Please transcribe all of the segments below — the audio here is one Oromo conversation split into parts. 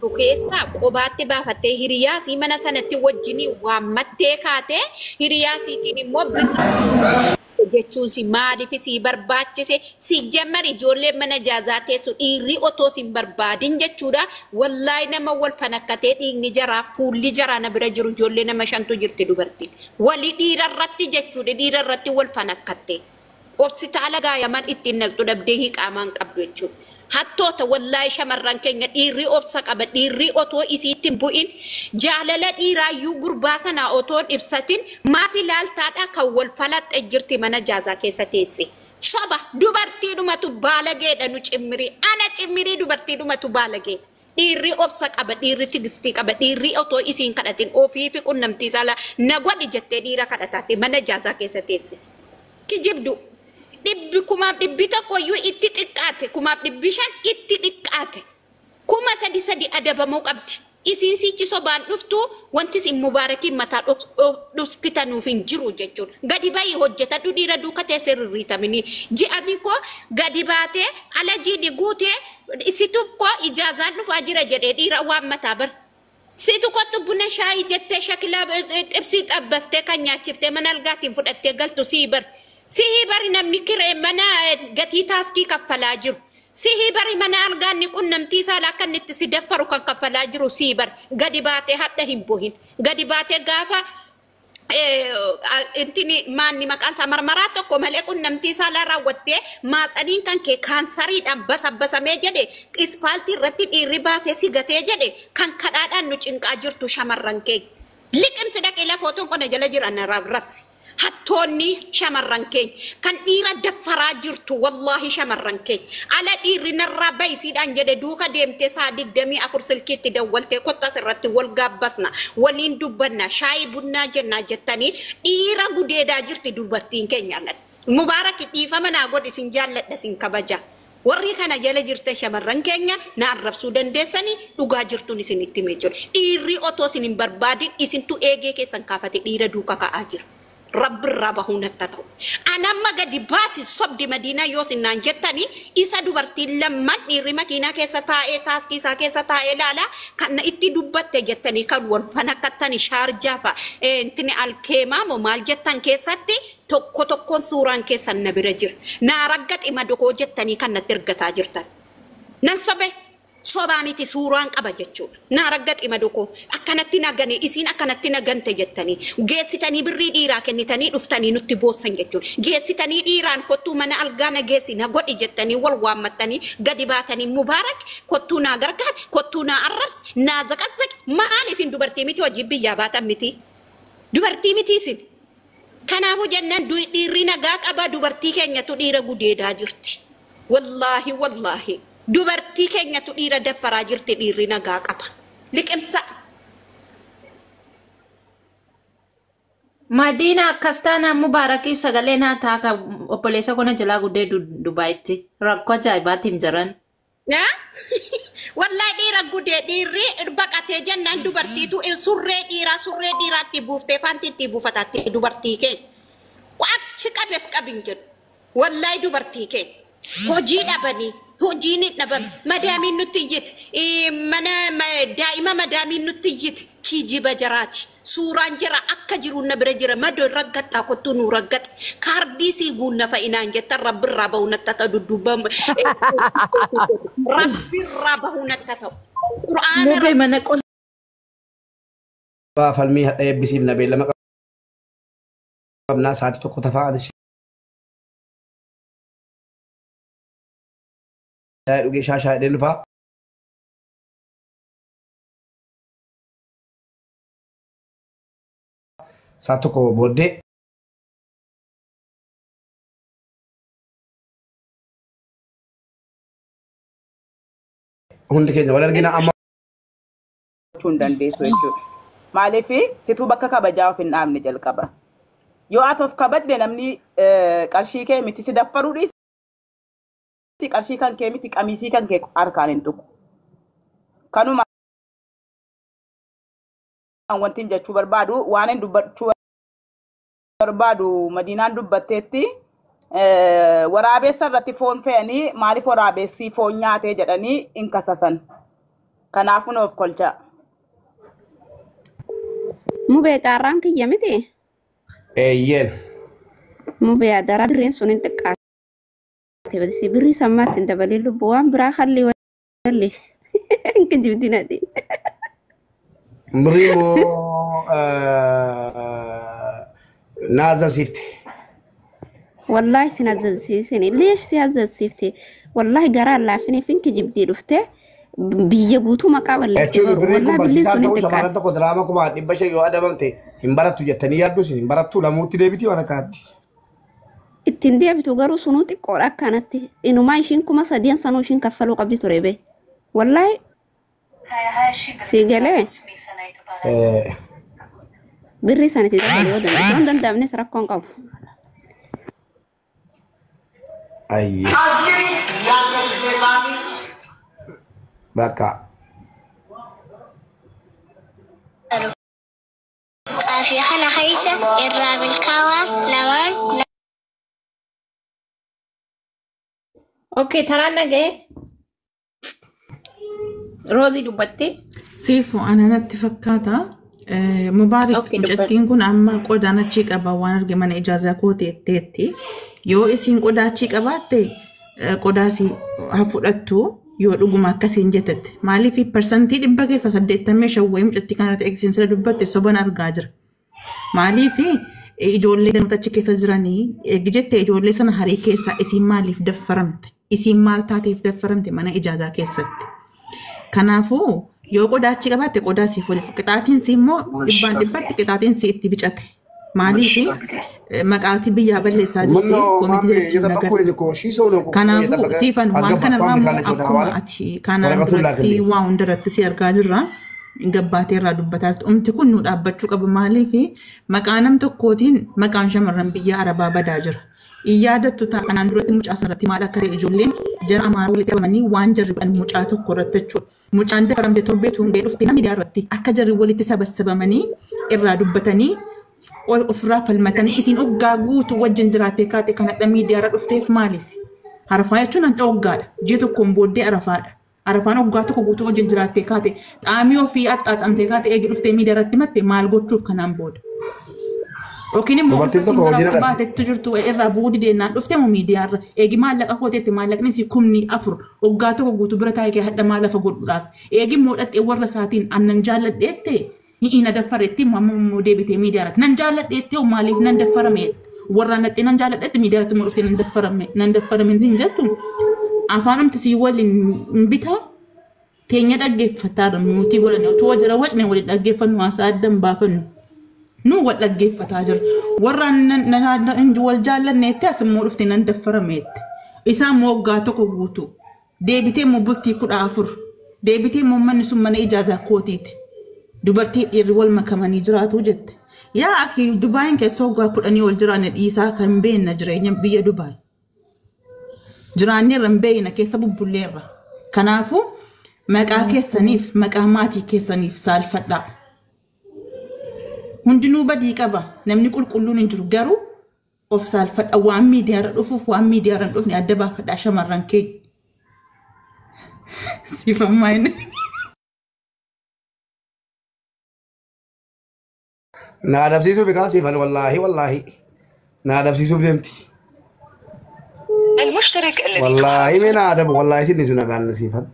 Dukeessa qobaatti baafattee hiriyaasii mana sanatti wajjinii waammattee kaatee hiriyaasiitiin immoo jechuun si maaliif si barbaachise si jammar ijoollee mana jaazaa teessu dhiirri otoo si barbaadin jechuudha. Wallaahi nama wal fanakkatee dhiigni jaraa fuulli jaraa na bira jiru ijoollee nama shantu jirti dubartiin walii dhiirarratti jechuudha dhiira irratti wal fanakkattee hospitaala gaayaman ittiin naqxu dhabdee hiiqaamaan qabdu jechuudha. Hattoota wallaahi shamarran keenya dhiirri obsa qaba dhiirri otoo isiitti bu'in jaalala dhiiraayyuu gurbaa sana otoo ibsatin maaf ilaaltaadha kan wal falaxxe jirti mana jaazaa keessa teesse. Soba dubartiidhumatu baalageedha nu cimmirii ana cimmirii dubartiidhumatu baalagee. Dhiirri obsa qaba dhiirri tigistii qaba dhiirri otoo isiin kadhatin ofii fi qunnamtii saala na godhi jettee dhiira kadhataatti mana jaazaa keessa teesse. Kijibdu. Dibbi kumaaf dhibbi tokkoyyuu itti xiqqaate kumaaf dhibbi shan itti xiqqaate kuma sadi adabamuu qabdi isiin sichi sobaan dhuftu wanti isin mubaarakiin mataa dhuskitanuuf hin jiru jechuudha. Gadi baay'ee hojjetadhu dhiira duuka teessee rirriitamini ji'ani koo gadi baatee ala jiidhi guutee isitu koo ijaazaan dhufaa jira jedhee dhiira waan mataa bar situ kottu buna shaayii jettee shakilaa xibsii xabbaftee kan nyaachiftee mana algaatiin fudhattee galtu sii bar. Sihi bari namni kiree mana gatii taaskii kaffalaa jiru. Sihi bari mana algaanni qunnamtii saalaa kan itti si daffaru kan kaffalaa jiru sii bar gadi baatee hadha hin buhin. Gadi baatee gaafa intini maanni maqaan isaa marmaraa tokko malee qunnamtii saalaa raawwattee maatsaniin kan kee kaansariidhaan basamee jedhe ispaaltii irratti dhiirri baasee si gatee jedhe kan kadhaadhaan nu cinqaa jirtu shamarran keenya. Liqimsi dhaqee lafootoon qonna jala jiran rabsi. Hattoonni shamarran keenya kan dhiira daffaraa jirtu wallahi shamarran keenya ala dhiirri narraa bayisiidhaan jedhe duuka deemtee saa 24 silkiitti dawwaltee kottas irratti wal gaabbasna waliin dubbanna shaayii bunnaa jennaa jettanii dhiira gudeedaa jirti dubartiin keenya alal mubaarak dhiifama naa godhi isin jaalladha isin kabaja warri kana jala jirte shamarran keenya na arrabsuu dandeessanii dhugaa jirtuun isin itti mee jiru dhiirri otoo isin hin barbaadin isintu eegee keessan kaafate dhiira duuka ka'aa jira. Rabbi rabahu nattatu. Anamma gadi baasi sobdi Madina yoosinnaan jettani isa dubartiin lamman dhiirri makiinaa keessa taa'ee taaskii isaa keessa taa'ee laala kan itti dubbatte jettani kan wal fanakkattani shaarjaafa intini alkeemaa moo maal jettan keessatti tokkoon suuraan keessan na bira jira. Na raggaxi madokoo jettanii kan natti ergataa jirtan. Nan sobe sobaa miti suuraan qaba jechuudha. Na raggaxi madokoo akkanatti nagane isiin akkanatti nagante jettanii geessitanii birrii dhiiraa kennitanii dhuftanii nutti boossan jechuudha. Geessitanii dhiiraan kottuu mana algaa na geessi na godhi jettanii wal waammattanii gadi baatanii mubaarak kottuu naa gargaar kottuu naa arrabs naa zaqazzaq maal isin dubartii miti hojii biyyaa baatan miti. Dubartii miti isin. Kanaafuu jennaan dhiirri nagaa qaba dubartii keenyatu dhiira gudeedaa jirti. Wallahi. Dubartii keenyatu dhiira daffaraa jirti dhiirri nagaa qaba. Liqimsa. Madina akkastaana mubaarakiif sagalee naa taaka obboleessa kona jalaa guddee Dubaayitti rakkoo ajaa'ibaatiif jiran. Wallahi dhiira gudee dhiirri baqatee jennaan dubartiitu surree dhiiraatti buuftee faantiitti buufataatti dubartii keenya. Achi qabees qabin jedhu. Wallahi dubartii keenya. Hojii dhabanii. Hojiin dhaban madaamiin nutti iyyite mana daa'ima madaamiin nutti iyyite kijiba jaraati suuraan jira akka jiru na bira jira madoo raggaxaa kottuu nu raggaxe kaardii sii guunna fa'inaan jettan rabbirraa bahu natta ta'u dudduuba rabbirraa bahu natta ta'u qura'aana mana qol falmii hadha eebbisiif na beellama qabnaa sa'aatii tokko tafa'anis Ugi shasha delva satu ko bode hundi keenya wal argina amma chun dandeessu jechuudha. Maaliif situ bakka kabajaa of hin dhaabne jalqaba. Yoo ati of kabajde namni qarshii kee miti si daffaruu dhiisa. Qarshii kan kee miti qamisii kan kee harkaan hin tuqu. Kanuma wantin jechuu barbaadu waan hin dubbachuu barbaadu Madinaan dubbatteetti waraabessa irratti foon fe'anii maaliif waraabessi foon nyaatee jedhanii hin kasasan. Kanaafuu nuuf kolcha. Mubee carraan kiyya miti. Eeyyeen. Mubee adara birriin sun hin xiqqaate. Basi birrii sammaatti hin dabalin lubbuu waan biraa halli walli. Hinki jibdinati. Birrii moo naazan sifte. Wallahi sin azazsiisini. Leesh si azazsiifte. Wallahi garaa laafini finki jibdii dhufte. Biyya guutuu maqaa balleessu. Jechuun birrii kun barsiisaan ta'uu shamarran tokko diraama kuma 500 yoo adabamte hin barattu jettanii yaaddu isin hin barattu lamuutti deebiti waan akkaatti. Ittiin deebitu garuu sunuu xiqqoodha akkanatti. Inumaa ishiin kuma 3 sanuu ishiin kaffaluu qabdi ture bee. Wallahi si galee. Birrii sana si dabalee yoo danda'u. Waan danda'amnes rakkoon qabu. Ayyee. Bakka. في خنا خيسة الراب الكوا نمان. Okay, taraan nagee. Roozii dubbattee? Siifu ana natti fakkaata. Mubaarik mucattiin kun amma qodaan achii qaba waan arge mana ijaazaa koo teetteetti. Yoo isiin qodaa achii qabaatte qodaasi haa fudhattu yoo dhuguma akkasiin jettette. Maaliif parsantii 185 wayii mucattii kanarratti eegsiin sila dubbatte soban argaa jira. Maaliif ijoollee danuuta achi keessa jiranii eegi jettee ijoollee sana harii keessaa isiin maaliif daffaramte? Isiin maal taateef daffaramte mana ijaazaa keessatti? Kanaafuu yoo qodaa achi qabaatte qodaa siif waliif qixaatiin si immoo dhibbatti qixaatiin si itti bicate. Maaliif maqaatii biyyaa balleessaa jirti koomitii dirjiin nagarra. Kanaafuu siifan waan kanarraa immoo akkuma ati kanaan duratti waa hundarratti si argaa jirra. Gabbaatee irraa dubbataa jirtu. Umti kun nu dhaabbachuu qaba maaliif maqaa nam tokkootiin maqaan shamarran biyya Arabaa badaa jira. Iyyadattu ta'a kanaan duratti mucaa sanarratti maal akka ta'e ijoolleen jara amaara walitti qabamanii waan jarri mucaa tokko irratti jechuudha. Mucaan dafaramte torbeetu hundee dhufte miidiyaa irratti akka jarri walitti sabassabamanii irraa dubbatanii ofirraa falmatanii isin oggaa guutuu wajjin jiraattee kaate kanadha miidiyaa irra dhufteef maaliif? Arafaa jechuun hanta oggaadha. Ji'a tokkoon booddee arafaadha. Arafaan oggaa tokko guutuu wajjin jiraattee kaate xaamii ofii axxaaxamtee kaate eegi dhuftee miidiyaa irratti matte maal gochuuf kanaan booda? Yookiin immoo ofii baatetti jirtu irraa bu'uu deennaan dhufte moo miidiyaa irra eegi maallaqa kooteetti maallaqni si 4,000 oggaa tokko guutuu bira taa'ee hadha maal lafa godhuudhaaf eegi immoo dhattee warra isaatiin annan jaalladheette ina daffaretti immoo deebitee miidiyaa irratti nan jaalladheette maaliif nan daffarame warra dhattee nan jaalladheette miidiyaa irratti immoo dhuftee nan daffarame hin jettu afaanumti si waliin bitaa teenya dhaggeeffataa muutii godhanii otoo jira wacne waliin dhaggeeffannu haasaa addan baafannu. Nu wal dhaggeeffataa jira. Warra wal jaallanneetti as immoo dhufte nan daffarameetti. Isaan immoo waggaa tokko guutuu. Deebitee immoo bultii 14. Deebitee immoo manni sun mana ijaazaa kootiiti. Dubartii dhiirri wal makamanii jiraatu jette. Yaa akki Dubaayin keessa waggaa 10 ol jiraanne dhiisaa kan beekna jireenya biyya Dubaay. Jiraanne irra hin beekna keessa bubbulleerra. Kanaafuu maqaa keessaniif maqaa maatii keessaniif saalfadhaa. Hundinuu badii qaba namni qulqulluun hin jiru garuu of saalfadha waan miidiyaa irra dhufuuf waan miidiyaa irra hin dhufne adda baafadhaa shamarran keenya. Siifammaa inni. Na adabsiisuuf egaa siifan wallaahi na adabsiisuuf deemti. Wallaahi mee na adabu wallaahi isin sun agaan siifan.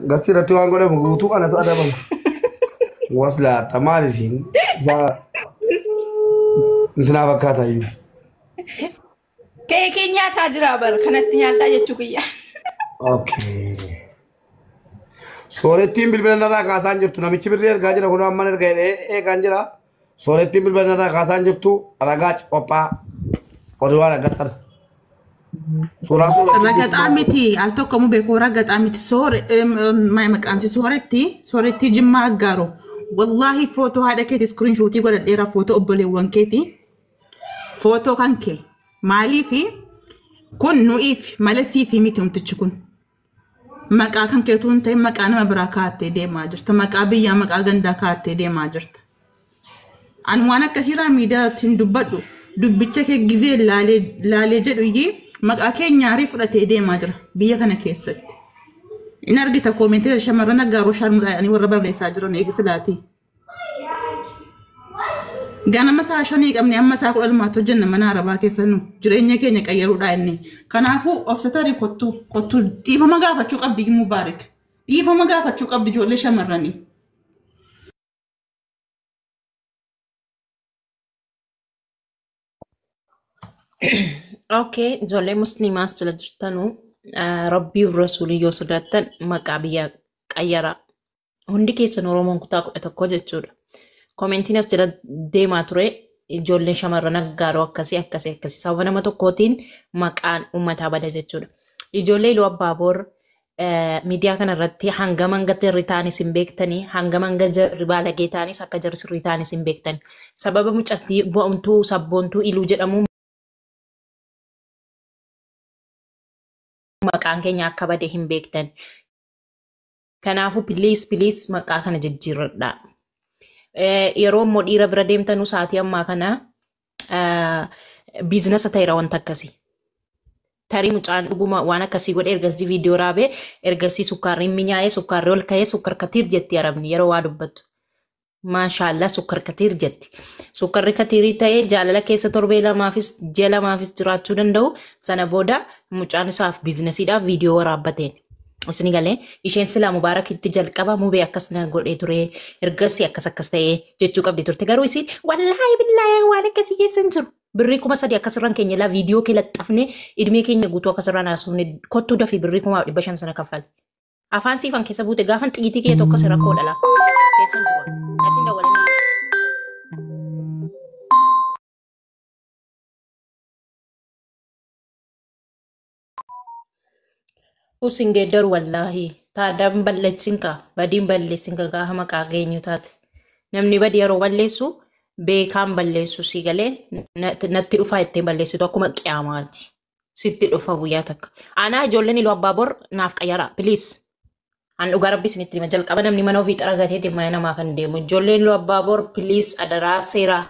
Gasti irratti waan godhamu guutuu anatu adabamu. Wasla tamalisin ba intana bakata yu Kee nyaata jira bar kanatti nyaata jechuu kiyya. Okay. Soorettiin bilbila narraa kaasaan jirtu namichi birrii ergaa jira kun amma erga eegaan jira. Soorettiin bilbila narraa kaasaan jirtu ragaa qophii oduu ragatar. Ragataa miti al tokko mu beekoo ragataa miti maqaan sooretti Jimmaa Aggaaroo. Wallahi foto hada keeti screenshotii godhadheera foto obboleewwan keeti foto kanke maaliifi kun nu'iif mala siifi miti umtichi kun maqaa kan keetuun ta'e maqaa nama biraa kaattee deemaa jirta maqaa biyyaa maqaa gandaa kaattee deemaa jirta an waan akkasiirraa miidiyaatiin dubbadhu dubbicha kee gizee laalee jedhu iyyii maqaa kee nyaarii fudhatee deemaa jira biyya kana keessatti In argita koomenti shamarran aggaaroo sharmuudhaanii warra barreessaa jiran eegisilaati. Ganama isaa 5 qabne amma isaa 10 hojjenna mana arabaa keessa nu jireenya keenya qayyaruudha inni. Kanaafuu obsatarii kottu dhiifama gaafachuu qabdi Mubaarak. Dhiifama gaafachuu qabdi ijoollee shamarranii. Okay, ijoollee musliimaas jala jirtanuu rabbii rasuulii yoo sodaattan maqaa biyyaa qayyaraa. Hundi keessan Oromoon kutaa 11 jechuudha. Komentiin as jala deemaa ture ijoolleen shamarran aggaaroo akkasii sababa nama tokkootiin maqaan uummataa bada jechuudha. Ijoollee Iluu Abbaaboor miidiyaa kanarratti hangam hanga jarri ta'anis hin beektanii hangam hanga jarri baalagee ta'anis akka jarri sirrii ta'anis hin beektan. Sababa mucattii bo'amtuu sabboontuu Iluu jedhamu maqaan keenya akka bade hin beektan. Kanaafuu please maqaa kana jijjiirradhaa. Yeroo immoo dhiira bira deemtanuu sa'aatii ammaa kana biizinasa ta'eera wanta akkasii. Tarii mucaan dhuguma waan akkasii godhe ergasii viidiyoo raabee ergasii sukkaarri minyaa'ee sukkaarri ol ka'ee sukkar katiir jetti arabni yeroo waa dubbattu. Maashaallah sukkar katiir jetti. Sukkarri katiirii ta'ee jaalala keessa torbee lamaafis ji'a lamaafis jiraachuu danda'u sana booda mucaan isaaf biizinasiidhaaf viidiyoo waraabbateen. Osni galee isheen silaa Mubaarak itti jalqaba mubee akkasna godhee ture ergasii akkas ta'ee jechuu qabdi turte garuu isin wallaahi billaahi waan akkasii keessa hin jiru. Birrii 3,000 akkasirraan keenya laa viidiyoo kee laxxafne idmee keenya guutuu akkasirraan haasofne kottuu dafii birrii 500 sana kaffale. Afaan siifan keessa buute gaafan xiyyitii kee tokko sirra koodhala. Keessa hin jiru. Natiin dawwalinaa. Usin geeddaru wallaahi taadaan balleessinka badiin balleessinka gaafa maqaa geenyu taate namni badii yeroo balleessu beekaan balleessu si galee natti dhufaa ittiin balleessitu akkuma qiyaamaati sitti dhufa guyyaa takka. Anaa ijoolleen Iluu Abbaaboor naaf qayyaraa please. An dhugaa rabbi isinitti hima jalqaba namni mana ofii xaragatee deemaa namaa kan deemu ijoolleen Iluu Abbaaboor please adaraa seeraa.